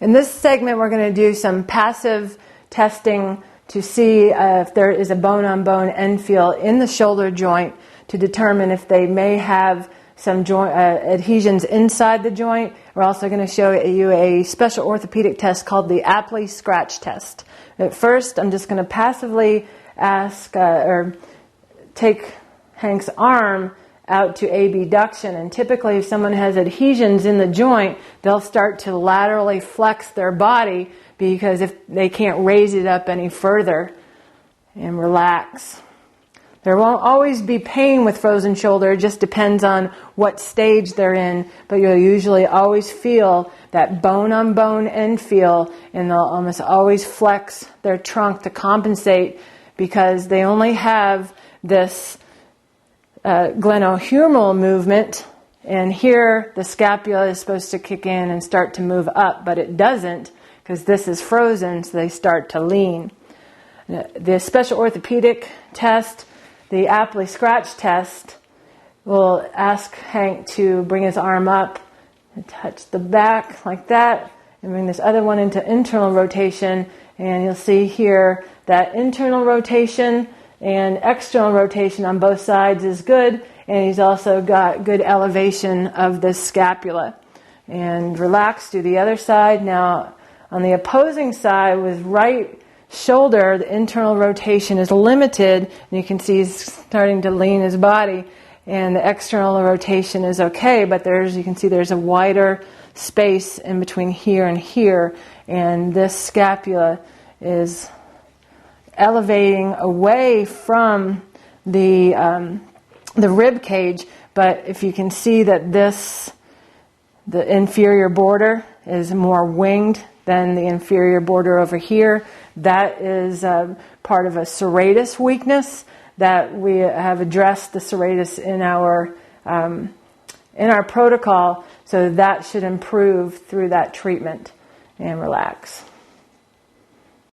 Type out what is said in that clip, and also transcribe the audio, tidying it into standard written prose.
In this segment, we're going to do some passive testing to see if there is a bone-on-bone end feel in the shoulder joint to determine if they may have some joint adhesions inside the joint. We're also going to show you a special orthopedic test called the Aptly Scratch test. At first, I'm just going to passively ask or take Hank's arm out to abduction, and typically if someone has adhesions in the joint, they'll start to laterally flex their body because if they can't raise it up any further, and relax. There won't always be pain with frozen shoulder, it just depends on what stage they're in, but you'll usually always feel that bone-on-bone end feel, and they'll almost always flex their trunk to compensate because they only have this glenohumeral movement, and here the scapula is supposed to kick in and start to move up, but it doesn't because this is frozen, so they start to lean. The special orthopedic test, the Aptly Scratch test, will ask Hank to bring his arm up and touch the back like that, and bring this other one into internal rotation, and you'll see here that internal rotation and external rotation on both sides is good, and he's also got good elevation of the scapula. And relax, do the other side. Now, on the opposing side with right shoulder, the internal rotation is limited, and you can see he's starting to lean his body, and the external rotation is okay, but you can see there's a wider space in between here and here, and this scapula is elevating away from the rib cage, but if you can see that the inferior border is more winged than the inferior border over here, that is part of a serratus weakness that we have addressed the serratus in our protocol, so that should improve through that treatment. And relax.